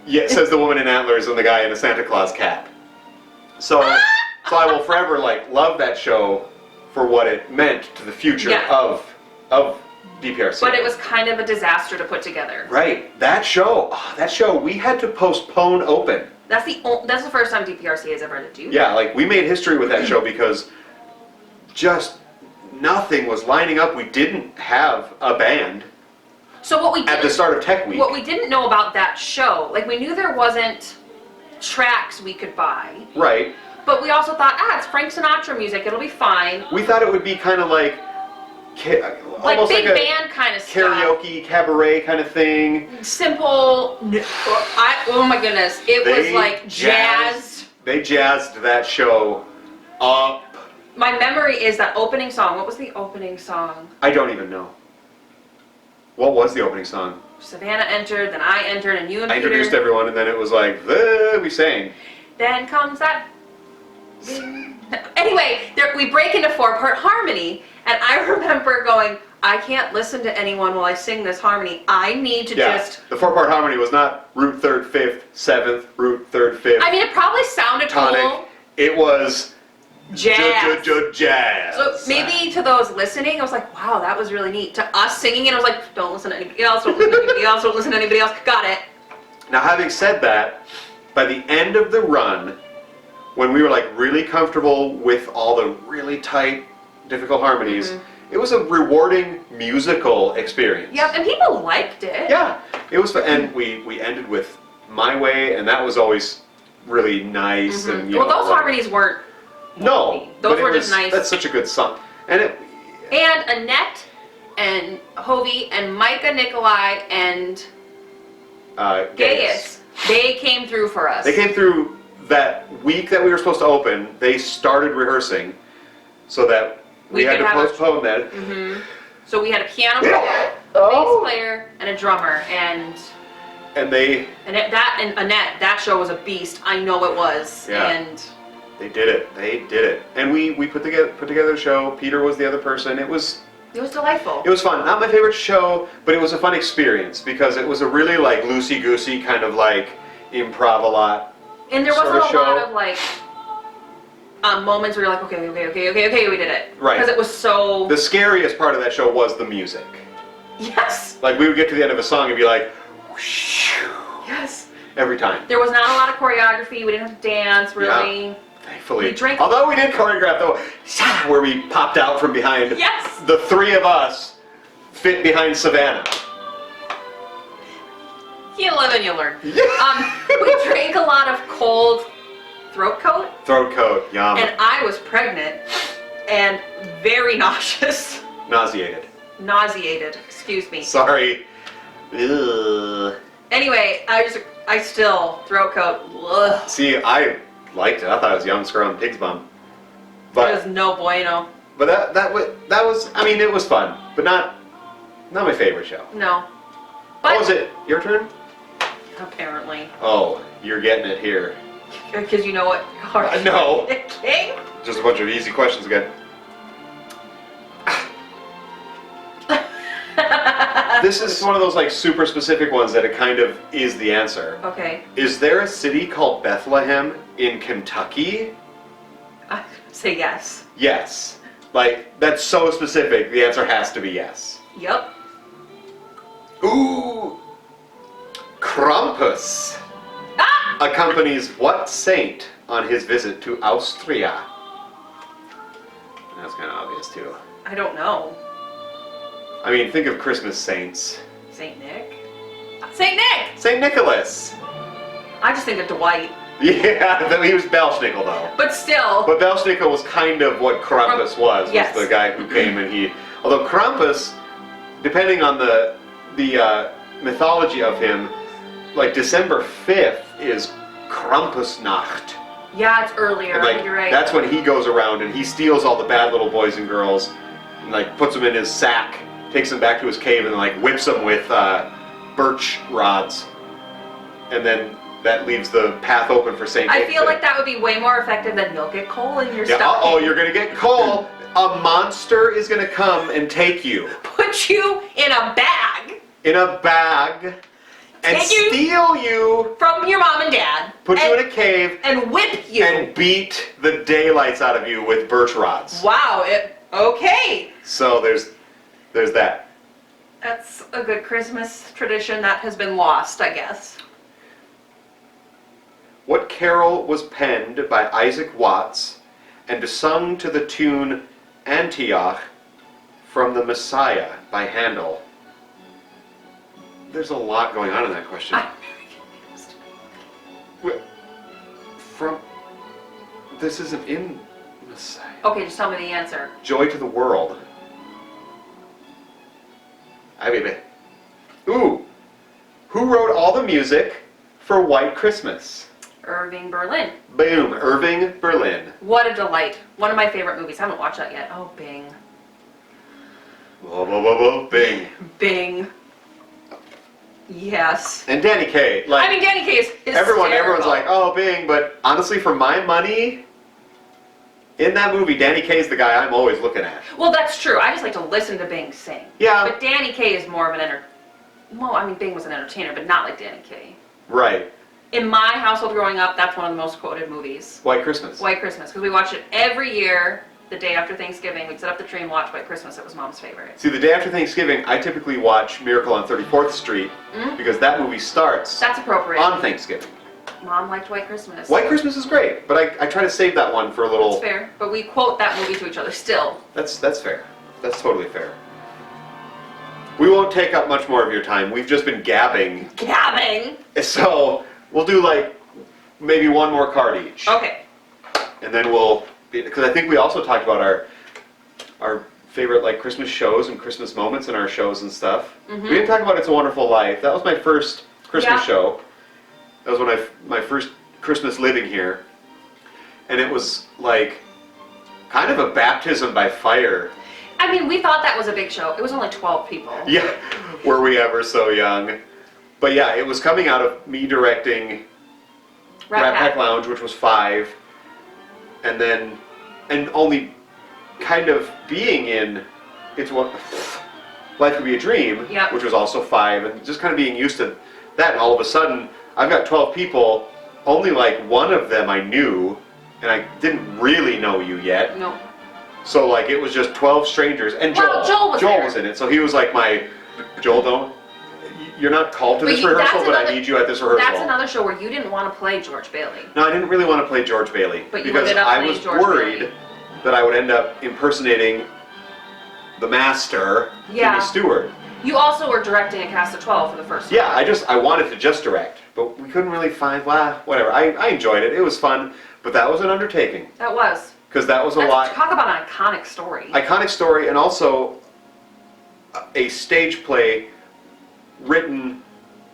yeah, says the woman in antlers and the guy in a Santa Claus cap. So I will forever love that show for what it meant to the future Yeah. of DPRC. But it was kind of a disaster to put together. Right, that show, we had to postpone open. That's the first time DPRC has ever had to do. Yeah, we made history with that show because just nothing was lining up. We didn't have a band So what we did at the start of Tech Week. What we didn't know about that show, we knew there wasn't tracks we could buy, Right. but we also thought, it's Frank Sinatra music, it'll be fine. We thought it would be kind of Like almost big like a band kind of stuff. karaoke, cabaret kind of thing. Simple. Oh my goodness. It was like jazz. They jazzed that show up. My memory is that opening song. What was the opening song? I don't even know. What was the opening song? Savannah entered, then I entered, and you and I Peter. introduced everyone, and then it was we sang. Then comes that. Anyway, we break into 4-part harmony, and I remember going, I can't listen to anyone while I sing this harmony. I need to just. The 4-part harmony was not root 3rd, 5th, 7th, root 3rd, 5th. I mean, it probably sounded tonic. cool. It was Jazz. Jazz. So maybe to those listening, it was like, wow, that was really neat. To us singing it, I was like, don't listen to anybody else, don't listen to anybody else, don't listen to anybody else. Got it. Now, having said that, by the end of the run, when we were really comfortable with all the really tight, difficult harmonies, it was a rewarding musical experience. Yep, and people liked it. Yeah, it was fun. And we ended with My Way, and that was always really nice. And Well, those harmonies weren't. No, Those but were just nice. That's such a good song. And Annette and Hovey and Micah Nikolai and Gaius, they came through for us. They came through that week that we were supposed to open. They started rehearsing so that we had to postpone that. So we had a piano player, a bass player, and a drummer, and Annette, that show was a beast. I know it was. Yeah. And they did it. And we put together a show. Peter was the other person. It was delightful. It was fun. Not my favorite show, but it was a fun experience because it was a really loosey-goosey kind of improv-a-lot. And there wasn't a show. lot of moments where you're like, okay, we did it. Right. Because it was so. The scariest part of that show was the music. Yes. Like, we would get to the end of a song and be like, whoosh, Yes. every time. There was not a lot of choreography. We didn't have to dance, really. Yeah. Thankfully. We drank. Although we did choreograph, though, where we popped out from behind. Yes. The three of us fit behind Savannah. You live and you learn. We drank a lot of cold throat coat. Throat coat, yum. And I was pregnant and very nauseous. Nauseated. Excuse me. Sorry. Ugh. Anyway, I still, throat coat, ugh. See, I liked it. I thought it was yum scrum pig's bum. But It was no bueno. But that was, I mean, it was fun, but not my favorite show. No. But Oh, was it your turn? apparently. Oh, you're getting it here. Because you know what? No. King? Just a bunch of easy questions again. This is one of those like super specific ones that it kind of is the answer. Okay. Is there a city called Bethlehem in Kentucky? I say yes. Yes. Like, that's so specific, the answer has to be yes. Yep. Ooh! Krampus Ah! accompanies what saint on his visit to Austria? That's kind of obvious too. I don't know. I mean, think of Christmas saints. Saint Nick? Saint Nick! Saint Nicholas! I just think of Dwight. Yeah, he was Belschnickel though. But still. But Belschnickel was kind of what Krampus was Yes. the guy who came and he... Although Krampus, depending on the mythology of him, like December 5th is Krampusnacht. Yeah, it's earlier. And, like, You're right. that's when he goes around and he steals all the bad little boys and girls and like puts them in his sack, takes them back to his cave and like whips them with birch rods. And then that leaves the path open for Saint Nick. I feel like that would be way more effective than you'll get coal in your Yeah, stomach. you're gonna get coal. A monster is gonna come and take you. Put you in a bag. In a bag. And Take you- steal you. From your mom and dad. Put you in a cave. And whip you. And beat the daylights out of you with birch rods. Wow, okay. So there's that. That's a good Christmas tradition that has been lost, I guess. What carol was penned by Isaac Watts and sung to the tune Antioch from the Messiah by Handel? There's a lot going on in that question. I'm very confused. From... This isn't in Messiah. Okay, just tell me the answer. Joy to the World. I mean, ooh. Who wrote all the music for White Christmas? Irving Berlin. Boom, Irving Berlin. What a delight. One of my favorite movies. I haven't watched that yet. Oh, Bing. Whoa, whoa, whoa, whoa, Bing. Bing. Yes. And Danny Kaye. Like, I mean, Danny Kaye is everyone's hysterical. like, oh, Bing, but honestly, for my money, in that movie, Danny Kaye's the guy I'm always looking at. Well, that's true. I just like to listen to Bing sing. Yeah. But Danny Kaye is more of an Well, I mean, Bing was an entertainer, but not like Danny Kaye. Right. In my household growing up, that's one of the most quoted movies. White Christmas. White Christmas, because we watched it every year. The day after Thanksgiving, we'd set up the tree and watch White Christmas. It was Mom's favorite. See, the day after Thanksgiving, I typically watch Miracle on 34th Street because that movie starts That's appropriate. on Thanksgiving. Mom liked White Christmas. White Christmas is great, but I try to save that one for a little... That's fair, but we quote that movie to each other still. That's fair. That's totally fair. We won't take up much more of your time. We've just been gabbing. Gabbing! So, we'll do like maybe one more card each. Okay. And then we'll... Because I think we also talked about our favorite like Christmas shows and Christmas moments in our shows and stuff. We didn't talk about It's a Wonderful Life. That was my first Christmas show. That was when my first Christmas living here. And it was like kind of a baptism by fire. I mean, we thought that was a big show. It was only 12 people. Yeah, were we ever so young. But yeah, it was coming out of me directing Rat Pack Lounge, which was 5. And then, and only kind of being in It's What Life Could Be a Dream, which was also 5, and just kind of being used to that. And all of a sudden, I've got 12 people, only like one of them I knew, and I didn't really know you yet. No. So like it was just 12 strangers, and Joel. Well, Joel was there. in it, so he was like my Joel, don't. You're not called to But this you- rehearsal, that's but I another- need you at this rehearsal. That's another show where you didn't want to play George Bailey. No, I didn't really want to play George Bailey. But you because ended up I playing was George worried Bailey. that I would end up impersonating the master, Yeah. Jimmy Stewart. You also were directing a cast of 12 for the first time. Yeah, I wanted to just direct, but we couldn't really find, whatever. I enjoyed it. It was fun, but that was an undertaking. That was. Because that was a Let's lot. talk about an iconic story. Iconic story, and also a stage play written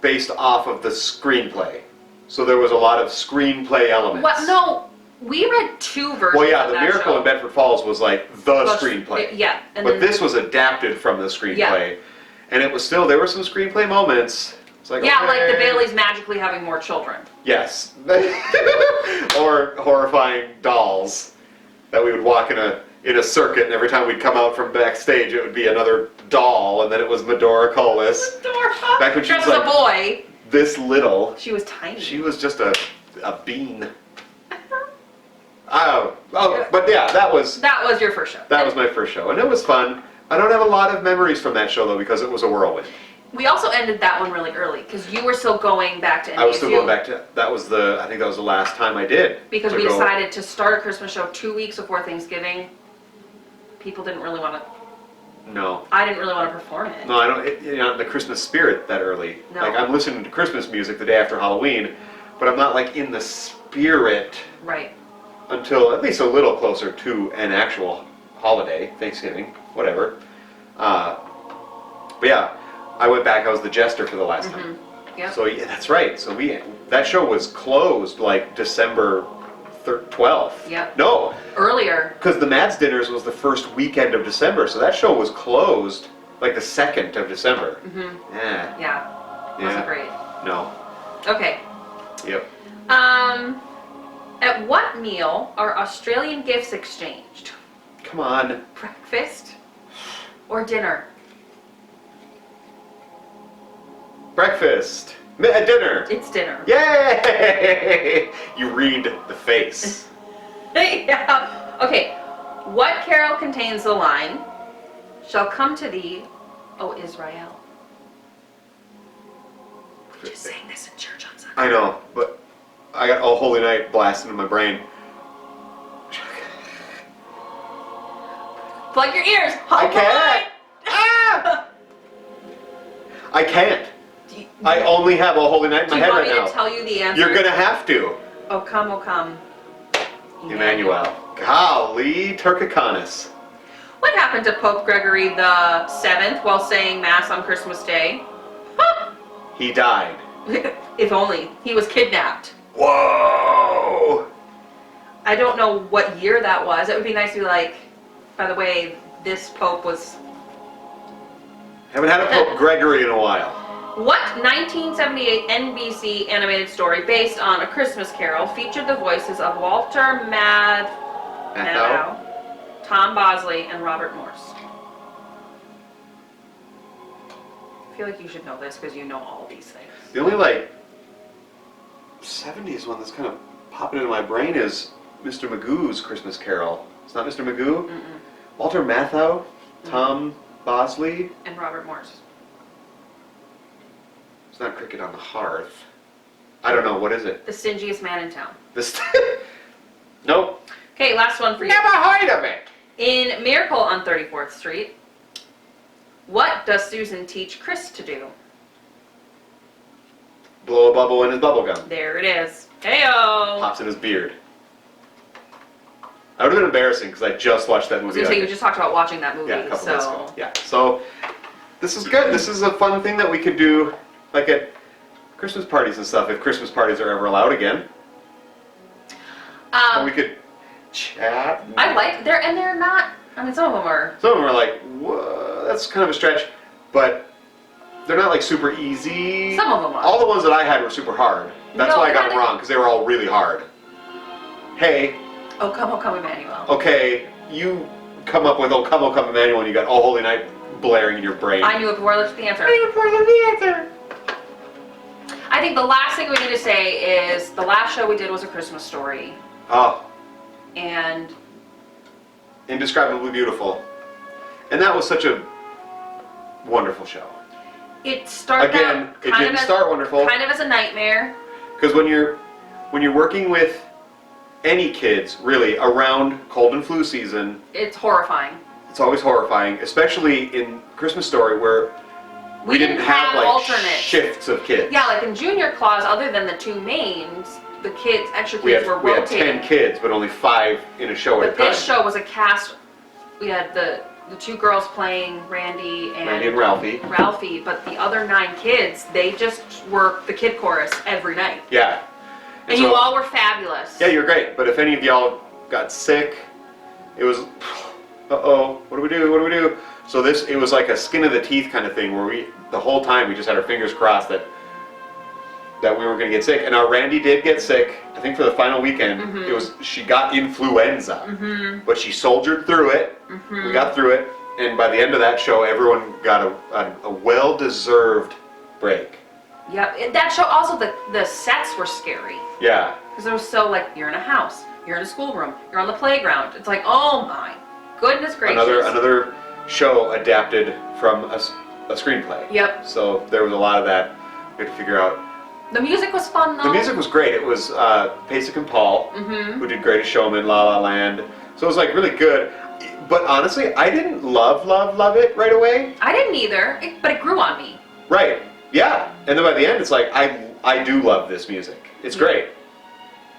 based off of the screenplay. So there was a lot of screenplay elements. What? No, we read 2 versions Well, yeah, of The that Miracle show. in Bedford Falls was like the screenplay. Yeah. And But then, this was adapted from the screenplay. Yeah. And it was still, there were some screenplay moments. It's like, yeah, okay. like the Baileys magically having more children. Yes. Or horrifying dolls that we would walk in a circuit, and every time we'd come out from backstage, it would be another doll, and then it was Medora Colas. Back when she was Dressed as like a boy. this little. She was tiny. She was just a bean. Oh, but yeah, that was your first show. my first show, and it was fun. I don't have a lot of memories from that show though, because it was a whirlwind. We also ended that one really early because you were still going back to NBSU. I was still going back to, I think that was the last time I did. Because we decided to start a Christmas show 2 weeks before Thanksgiving. People didn't really want to, No. I didn't really want to perform it. No, I don't, you're not in the Christmas spirit that early. No. Like, I'm listening to Christmas music the day after Halloween, but I'm not like in the spirit Right. until at least a little closer to an actual holiday, Thanksgiving, whatever. But yeah, I went back, I was the jester for the last time. Yep. So yeah, that's right. So that show was closed like December 12th. Yep. No, Earlier. because the Mads Dinners was the first weekend of December, so that show was closed like the 2nd of December. Yeah. Yeah. Wasn't great. No. Okay. Yep. At what meal are Australian gifts exchanged? Come on. Breakfast or dinner? Breakfast. Dinner. It's dinner. Yay! You read the face. Yeah. Okay. What carol contains the line, "Shall come to thee, O Israel"? We just sang this in church on Sunday. I know, but I got "Oh Holy Night" blasted in my brain. Plug your ears. I can't. Ah! I can't. I only have "Oh Holy Night" in Do my you head want right me now. to tell you the answer? You're gonna have to. Oh come, Emmanuel. Golly, Turkicanis. What happened to Pope Gregory the VII while saying Mass on Christmas Day? He died. If only. He was kidnapped. Whoa! I don't know what year that was. It would be nice to be like, by the way, this Pope was... Haven't had a Pope Gregory in a while. What 1978 NBC animated story based on A Christmas Carol featured the voices of Walter Matthau, Tom Bosley, and Robert Morse? I feel like you should know this because you know all these things. The only like 70s one that's kind of popping into my brain is Mr. Magoo's Christmas Carol. It's not Mr. Magoo? Mm-mm. Walter Matthau, Tom Bosley. And Robert Morse. It's not Cricket on the Hearth. I don't know, what is it? The stingiest man in town. This. Nope. Okay, last one for you. Never heard of it. In Miracle on 34th Street, what does Susan teach Chris to do? Blow a bubble in his bubble gum. There it is. Heyo! Pops in his beard. That would have been embarrassing because I just watched that I was movie. gonna say, you just talked about watching that movie, Yeah, a couple minutes so... ago. Yeah, so this is good. This is a fun thing that we could do, like at Christmas parties and stuff, if Christmas parties are ever allowed again. And we could chat. I like, they're not, I mean, some of them are... Some of them are like, whoa, that's kind of a stretch, but they're not like super easy. Some of them are. All the ones that I had were super hard. That's No, why I got they're them wrong, because they were all really hard. Hey, Oh, come, Emmanuel. okay, you come up with "Oh Come, Emmanuel," and you got "Oh Holy Night" blaring in your brain. I knew it before I looked at the answer. I think the last thing we need to say is the last show we did was A Christmas Story. Oh, And indescribably beautiful. And that was such a wonderful show. It started Again, out it didn't start wonderful. Kind of as a nightmare. Because when you're working with any kids, really, around cold and flu season, it's horrifying. It's always horrifying, especially in Christmas Story where we didn't have like alternates. Shifts of kids. Yeah, like in Junior Claus, other than the two mains, the extra kids were we had rotating. 10 kids, but only 5 in a show at a time. But this show was a cast. We had the 2 girls playing Randy and Ralphie. But the other 9 kids, they just were the kid chorus every night. Yeah. And so, you all were fabulous. Yeah, you're great. But if any of y'all got sick, it was, uh-oh, what do we do? What do we do? So it was like a skin of the teeth kind of thing where the whole time we just had our fingers crossed that we weren't going to get sick. And our Randy did get sick. I think for the final weekend, she got influenza, but she soldiered through it. We got through it, and by the end of that show, everyone got a well-deserved break. Yep. That show also, the sets were scary. Yeah. Because it was so like, you're in a house, you're in a schoolroom, you're on the playground. It's like, oh my goodness gracious. Another show adapted from a screenplay. Yep. So there was a lot of that we had to figure out. The music was fun though. The music was great. It was Pasek and Paul, who did Greatest Showman, La La Land. So it was like really good. But honestly, I didn't love it right away. I didn't either, but it grew on me. Right. Yeah. And then by the end, it's like, I do love this music. It's great.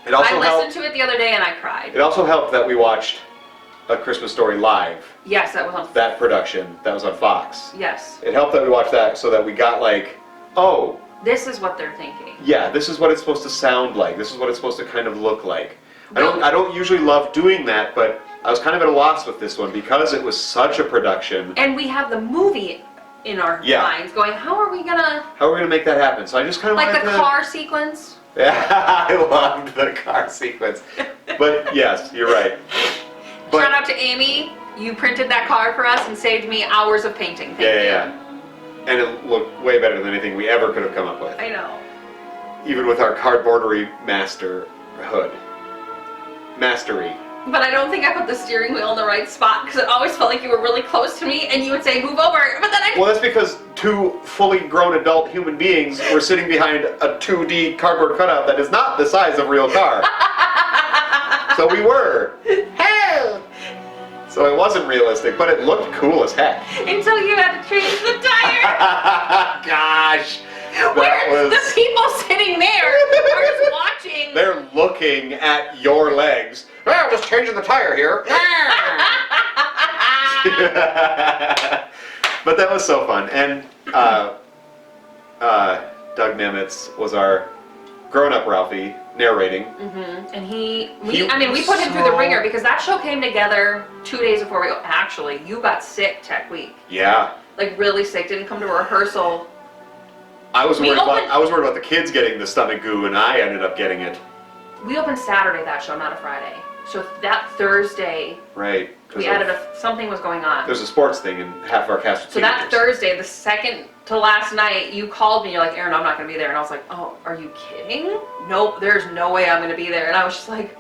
It also I listened to it the other day and I cried. It also helped that we watched A Christmas Story live. Yes, that was on that production. That was on Fox. Yes. It helped that we watched that so that we got like, oh, this is what they're thinking. Yeah, this is what it's supposed to sound like. This is what it's supposed to kind of look like. I don't usually love doing that, but I was kind of at a loss with this one because it was such a production. And we have the movie in our minds going, how are we gonna make that happen? So I just kind of like the car sequence. Yeah, I loved the car sequence. But yes, you're right. Shout out to Amy. You printed that car for us and saved me hours of painting. Thank you. Yeah. And it looked way better than anything we ever could have come up with. I know. Even with our cardboardery mastery. But I don't think I put the steering wheel in the right spot because it always felt like you were really close to me and you would say, move over. But then Well, that's because 2 fully grown adult human beings were sitting behind a 2D cardboard cutout that is not the size of a real car. So we were. Hell! So it wasn't realistic, but it looked cool as heck. Until you had to change the tire. Gosh. Where the people sitting there are just watching. They're looking at your legs. Oh, I'm just changing the tire here. But that was so fun. And Doug Nemitz was our grown-up Ralphie narrating. And we put him through the ringer because that show came together 2 days before we go. Actually, you got sick tech week. Yeah. Like really sick, didn't come to rehearsal. I was worried about the kids getting the stomach goo, and I ended up getting it. We opened Saturday that show, not a Friday. So that Thursday, right? We added something was going on. There's a sports thing, and half our cast was So that Thursday, the second to last night, you called me. You're like, Aaron, I'm not going to be there. And I was like, oh, are you kidding? Nope, there's no way I'm going to be there. And I was just like,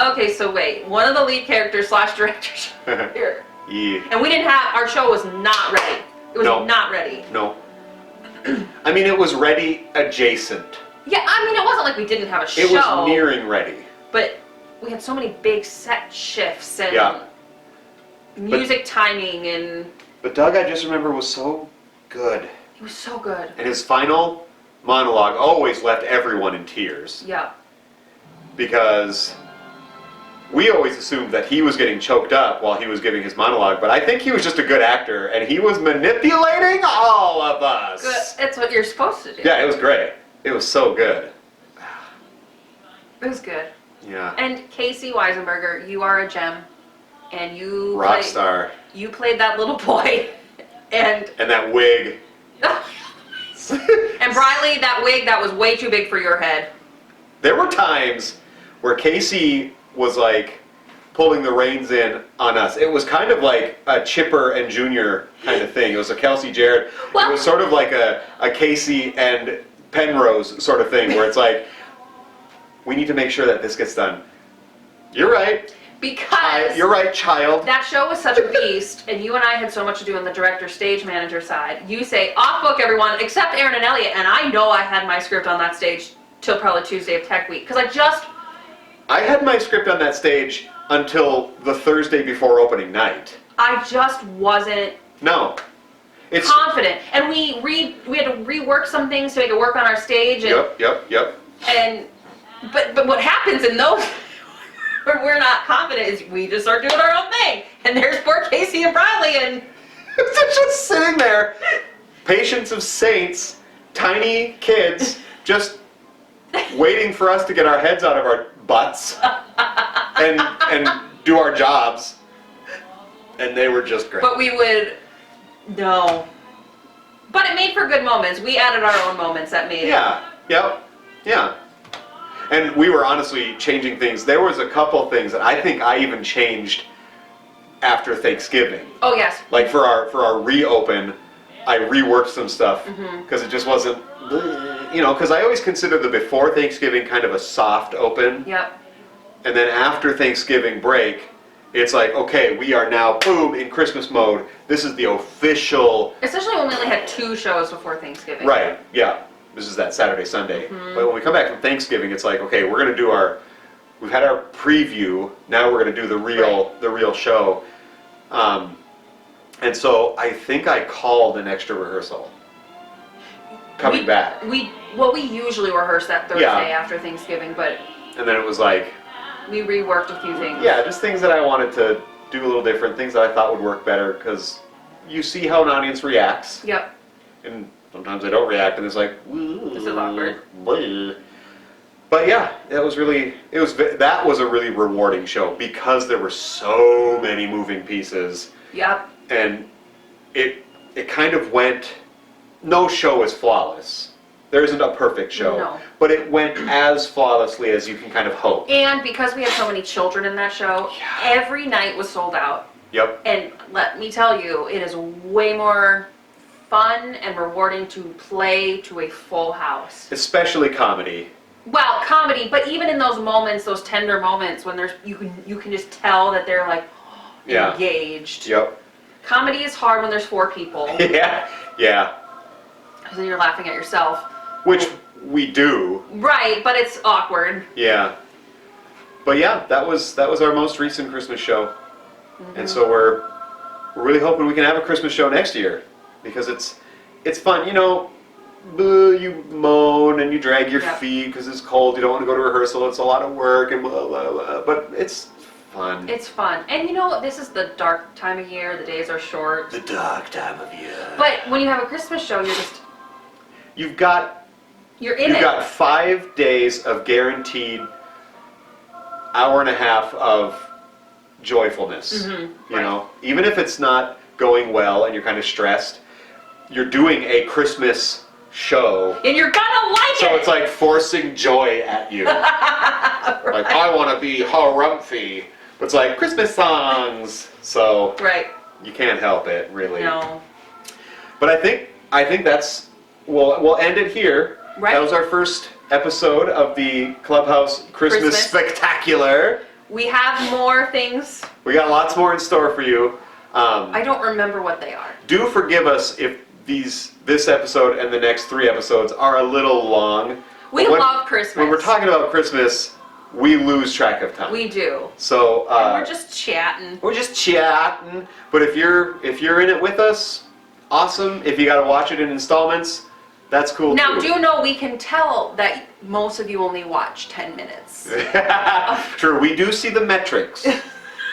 okay, so wait, one of the lead characters / directors here. Yeah. And we didn't have, our show was not ready. It was not ready. No. I mean, it was ready adjacent. Yeah, I mean, it wasn't like we didn't have a show. It was nearing ready. But we had so many big set shifts and music timing and... But Doug, I just remember, was so good. He was so good. And his final monologue always left everyone in tears. Yeah. Because we always assumed that he was getting choked up while he was giving his monologue, but I think he was just a good actor, and he was manipulating all of us. Good. That's what you're supposed to do. Yeah, it was great. It was so good. It was good. Yeah. And Casey Weisenberger, you are a gem, and you rock star. You played that little boy, and that wig. And Briley, that wig that was way too big for your head. There were times where Casey was like pulling the reins in on us. It was kind of like a Chipper and Junior kind of thing. It was a Kelsey Jarrett. Well, it was sort of like a Casey and Penrose sort of thing where it's like, we need to make sure that this gets done. You're right. Because you're right, child. that show was such a beast, and you and I had so much to do on the director stage manager side. You say, off book everyone, except Aaron and Elliot, and I know I had my script on that stage till probably Tuesday of Tech Week, because I had my script on that stage until the Thursday before opening night. I just wasn't confident. And we had to rework some things to make it work on our stage. And, Yep. And but what happens in those when we're not confident is we just start doing our own thing. And there's poor Casey and Bradley and they're just sitting there, patience of saints, tiny kids, just waiting for us to get our heads out of our butts and do our jobs. And they were just great. But we would no. But it made for good moments. We added our own moments that made it. Yeah. And we were honestly changing things. There was a couple things that I think I even changed after Thanksgiving. Oh yes. Like for our reopen, I reworked some stuff because it just wasn't, because I always consider the before Thanksgiving kind of a soft open. Yep. And then after Thanksgiving break, it's like, okay, we are now, boom, in Christmas mode. This is the official... Especially when we only had 2 shows before Thanksgiving. Right, yeah. This is that Saturday, Sunday. But when we come back from Thanksgiving, it's like, okay, we're going to do we've had our preview, now we're going to do the real show. And so I think I called an extra rehearsal coming back. We usually rehearse that Thursday after Thanksgiving, but... And then it was like... We reworked a few things. Yeah, just things that I wanted to do a little different, things that I thought would work better, because you see how an audience reacts. Yep. And sometimes they don't react, and it's like, this is awkward. But yeah, that was a really rewarding show, because there were so many moving pieces. Yep. And it kind of went, no show is flawless. There isn't a perfect show. No. But it went as flawlessly as you can kind of hope. And because we had so many children in that show, every night was sold out. Yep. And let me tell you, it is way more fun and rewarding to play to a full house. Especially comedy. Well, comedy, but even in those moments, those tender moments when you can just tell that they're like engaged. Yep. Comedy is hard when there's 4 people. Yeah. Because then you're laughing at yourself. Which we do. Right, but it's awkward. Yeah. But yeah, that was our most recent Christmas show. And so we're really hoping we can have a Christmas show next year, because it's fun. You moan and you drag your feet because it's cold. You don't want to go to rehearsal. It's a lot of work and blah, blah, blah. But it's fun. It's fun. And this is the dark time of year. The days are short. The dark time of year. But when you have a Christmas show, you've got 5 days of guaranteed hour and a half of joyfulness. Even if it's not going well and you're kind of stressed, you're doing a Christmas show and you're gonna like it. So it's like forcing joy at you. Right. Like, I want to be harumphy, but it's like Christmas songs. So you can't help it, really. No. But I think that's we'll end it here. Right. That was our first episode of the Clubhouse Christmas Spectacular. We have more things. We got lots more in store for you. I don't remember what they are. Do forgive us if this episode and the next 3 episodes are a little long. We love Christmas. When we're talking about Christmas, we lose track of time. We do. So and we're just chatting. But if you're in it with us, awesome. If you got to watch it in installments, that's cool. Now, too. do know we can tell that most of you only watch 10 minutes. True, we do see the metrics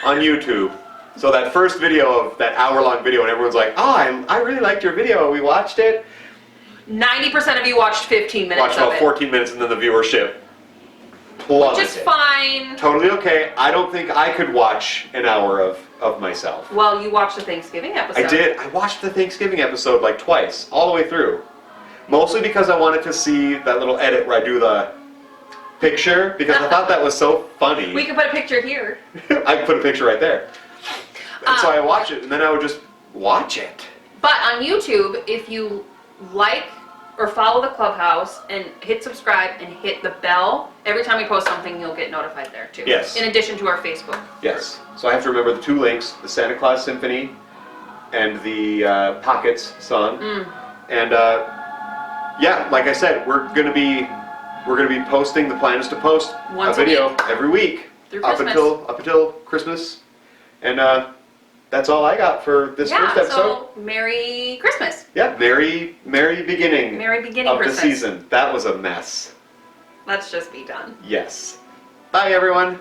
on YouTube. So that first video of that hour-long video, and everyone's like, "Oh, I really liked your video. We watched it." 90% of you watched 15 minutes. Watched about 14 minutes, and then the viewership plummeted. Which is fine. Totally okay. I don't think I could watch an hour of myself. Well, you watched the Thanksgiving episode. I did. I watched the Thanksgiving episode like twice, all the way through. Mostly because I wanted to see that little edit where I do the picture, because I thought that was so funny. We could put a picture here. I could put a picture right there. And so I watch it, and then I would just watch it. But on YouTube, if you like or follow the Clubhouse and hit subscribe and hit the bell. Every time we post something, you'll get notified there too. Yes. In addition to our Facebook. Yes. So I have to remember the 2 links, the Santa Claus Symphony and the Pockets song. And yeah, like I said, we're gonna be posting. The plan is to post Once a video a week. every week Through up Christmas. until Christmas. And that's all I got for this first episode. So Merry Christmas. Yeah, merry beginning. Merry beginning of Christmas. the season. That was a mess. Let's just be done. Yes. Bye, everyone.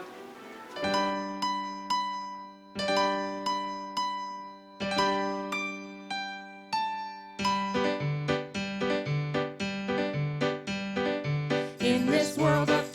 In this world of